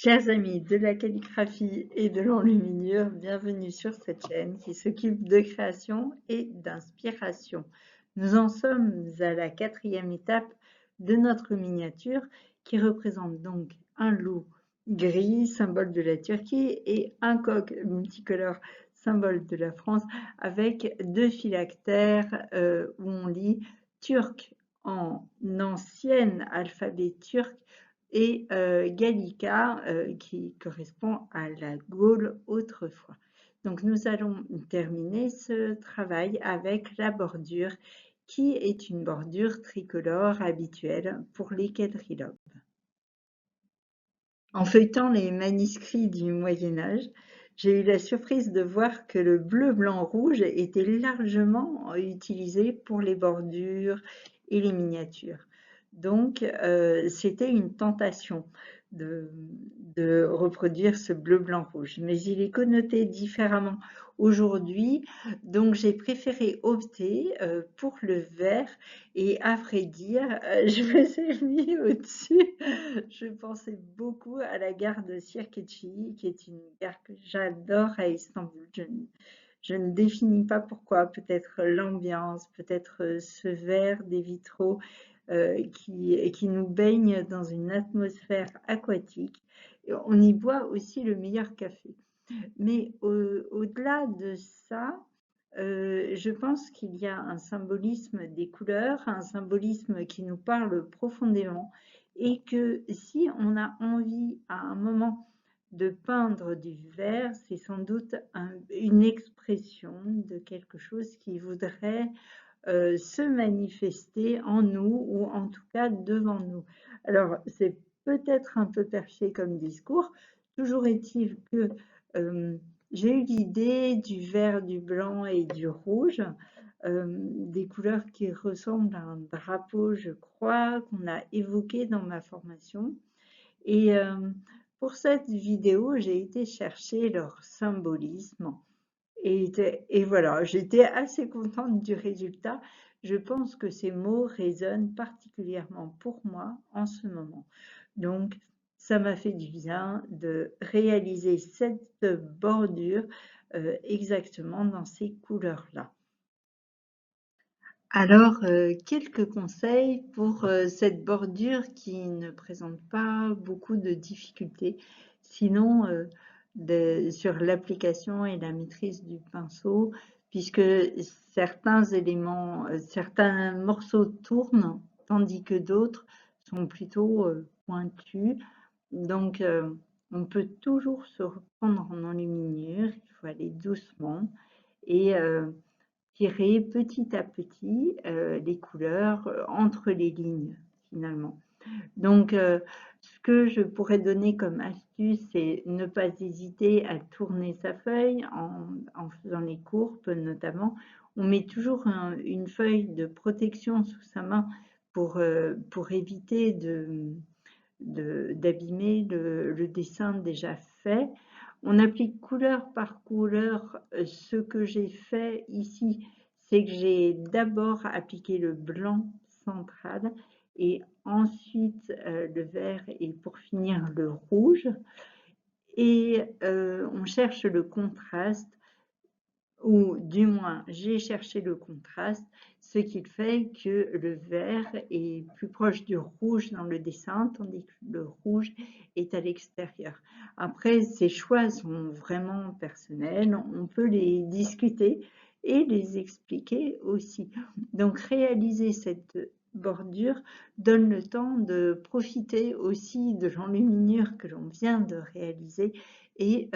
Chers amis de la calligraphie et de l'enluminure, bienvenue sur cette chaîne qui s'occupe de création et d'inspiration. Nous en sommes à la 4e étape de notre miniature qui représente donc un loup gris, symbole de la Turquie, et un coq multicolore, symbole de la France, avec deux phylactères où on lit turc en ancien alphabet turc et Gallica qui correspond à la Gaule autrefois. Donc nous allons terminer ce travail avec la bordure qui est une bordure tricolore habituelle pour les quadrilobes. En feuilletant les manuscrits du Moyen Âge, j'ai eu la surprise de voir que le bleu, blanc, rouge était largement utilisé pour les bordures et les miniatures. Donc, c'était une tentation de, de reproduire ce bleu, blanc, rouge. Mais il est connoté différemment aujourd'hui, donc j'ai préféré opter pour le vert. Et à vrai dire, je me suis mis au-dessus. Je pensais beaucoup à la gare de Sirkeci, qui est une gare que j'adore à Istanbul. Je ne définis pas pourquoi, peut-être l'ambiance, peut-être ce vert des vitraux qui nous baigne dans une atmosphère aquatique. Et on y boit aussi le meilleur café. Mais au-delà de ça, je pense qu'il y a un symbolisme des couleurs, un symbolisme qui nous parle profondément et que si on a envie à un moment de peindre du vert, c'est sans doute une expression de quelque chose qui voudrait se manifester en nous ou en tout cas devant nous. Alors, c'est peut-être un peu perché comme discours, toujours est-il que euh, j'ai eu l'idée du vert, du blanc et du rouge, des couleurs qui ressemblent à un drapeau, je crois, qu'on a évoqué dans ma formation. Et pour cette vidéo, j'ai été chercher leur symbolisme. Et voilà, j'étais assez contente du résultat. Je pense que ces mots résonnent particulièrement pour moi en ce moment. Donc, ça m'a fait du bien de réaliser cette bordure exactement dans ces couleurs-là. Alors, quelques conseils pour cette bordure qui ne présente pas beaucoup de difficultés, sinon sur l'application et la maîtrise du pinceau, puisque certains éléments, certains morceaux tournent, tandis que d'autres sont plutôt pointus. Donc, on peut toujours se reprendre en enluminure, il faut aller doucement et tirer petit à petit les couleurs entre les lignes finalement. Donc, ce que je pourrais donner comme astuce, c'est ne pas hésiter à tourner sa feuille en faisant les courbes notamment. On met toujours une feuille de protection sous sa main pour éviter d'abîmer le dessin déjà fait. On applique couleur par couleur. Ce que j'ai fait ici, c'est que j'ai d'abord appliqué le blanc central et ensuite le vert et pour finir le rouge. Et on cherche le contraste, ou du moins j'ai cherché le contraste, ce qui fait que le vert est plus proche du rouge dans le dessin, tandis que le rouge est à l'extérieur. Après, ces choix sont vraiment personnels, on peut les discuter et les expliquer aussi. Donc réaliser cette bordure donne le temps de profiter aussi de l'enluminure que l'on vient de réaliser et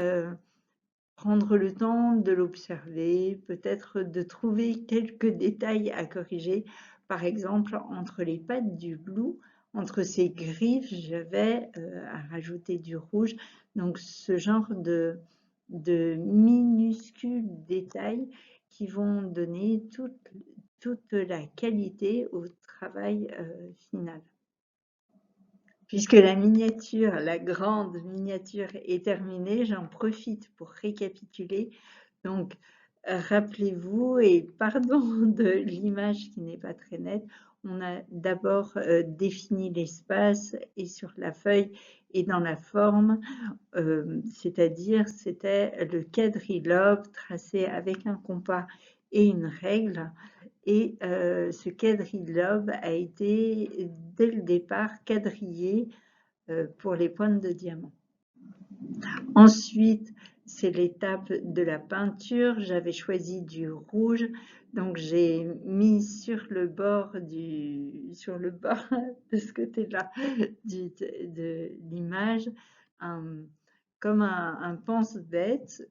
prendre le temps de l'observer, peut-être de trouver quelques détails à corriger. Par exemple, entre les pattes du loup, entre ses griffes, j'avais à rajouter du rouge. Donc, ce genre de minuscules détails qui vont donner toute la qualité au travail final. Puisque la miniature, la grande miniature est terminée, j'en profite pour récapituler. Donc, rappelez-vous, et pardon de l'image qui n'est pas très nette, on a d'abord défini l'espace et sur la feuille et dans la forme, c'est-à-dire c'était le quadrilobe tracé avec un compas et une règle. Et ce quadrilobe a été dès le départ quadrillé pour les pointes de diamant. Ensuite, c'est l'étape de la peinture. J'avais choisi du rouge, donc j'ai mis sur le bord de ce côté-là de l'image, comme un pense-bête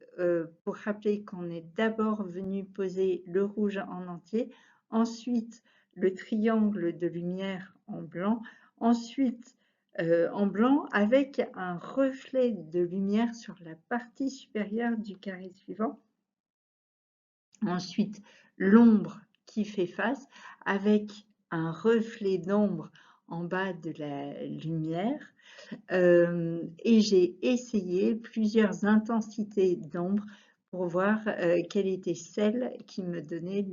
pour rappeler qu'on est d'abord venu poser le rouge en entier, ensuite le triangle de lumière en blanc, ensuite en blanc avec un reflet de lumière sur la partie supérieure du carré suivant. Ensuite, l'ombre qui fait face avec un reflet d'ombre en bas de la lumière. Et j'ai essayé plusieurs intensités d'ombre pour voir quelle était celle qui me donnait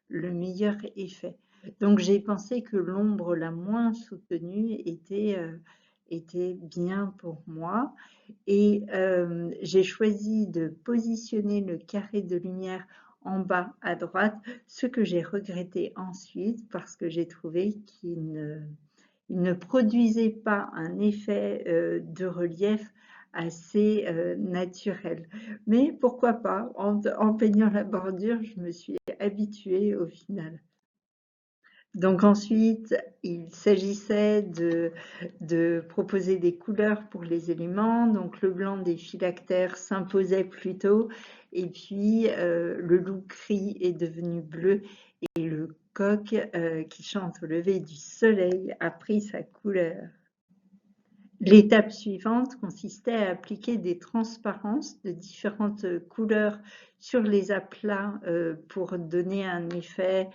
le meilleur effet. Donc j'ai pensé que l'ombre la moins soutenue était bien pour moi et j'ai choisi de positionner le carré de lumière en bas à droite, ce que j'ai regretté ensuite parce que j'ai trouvé qu'il ne produisait pas un effet de relief assez naturel. Mais pourquoi pas, en peignant la bordure, je me suis habituée au final. Donc ensuite, il s'agissait de proposer des couleurs pour les éléments. Donc le blanc des phylactères s'imposait plutôt. Et puis le loup gris est devenu bleu. Et le coq qui chante au lever du soleil a pris sa couleur. L'étape suivante consistait à appliquer des transparences de différentes couleurs sur les aplats pour donner un effet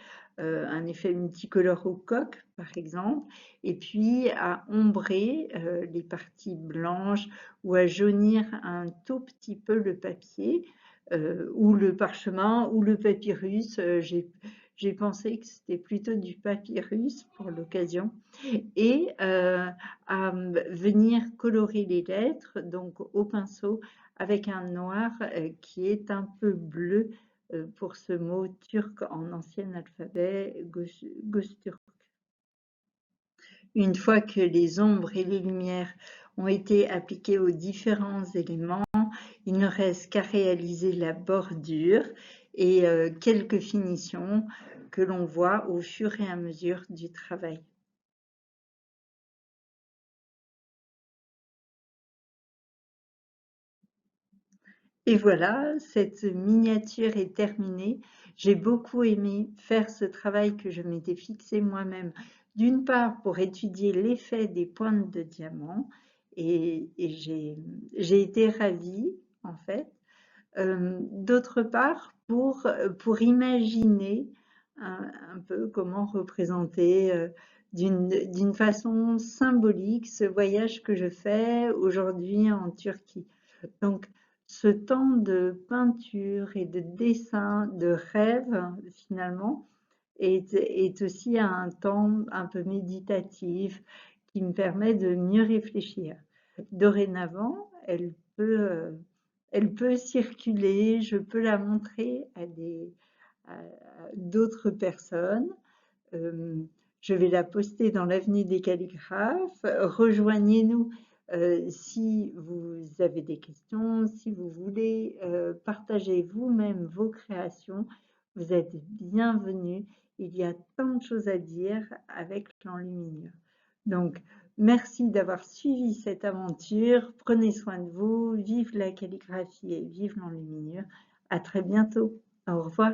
multicolore au coq, par exemple, et puis à ombrer les parties blanches ou à jaunir un tout petit peu le papier ou le parchemin ou le papyrus. J'ai pensé que c'était plutôt du papyrus pour l'occasion et à venir colorer les lettres donc au pinceau avec un noir qui est un peu bleu pour ce mot turc en ancien alphabet Göktürk. Une fois que les ombres et les lumières ont été appliquées aux différents éléments, il ne reste qu'à réaliser la bordure et quelques finitions que l'on voit au fur et à mesure du travail. Et voilà, cette miniature est terminée. J'ai beaucoup aimé faire ce travail que je m'étais fixé moi-même, d'une part pour étudier l'effet des pointes de diamant, et j'ai été ravie, en fait. D'autre part, pour imaginer un peu comment représenter d'une façon symbolique ce voyage que je fais aujourd'hui en Turquie. Donc, ce temps de peinture et de dessin, de rêve, finalement, est aussi un temps un peu méditatif qui me permet de mieux réfléchir. Dorénavant, elle peut circuler, je peux la montrer à d'autres personnes. Euh, je vais la poster dans l'avenue des calligraphes. Rejoignez-nous si vous avez des questions, si vous voulez partager vous-même vos créations. Vous êtes bienvenus. Il y a tant de choses à dire avec l'enluminure. Donc, merci d'avoir suivi cette aventure. Prenez soin de vous. Vive la calligraphie et vive l'enluminure. À très bientôt. Au revoir.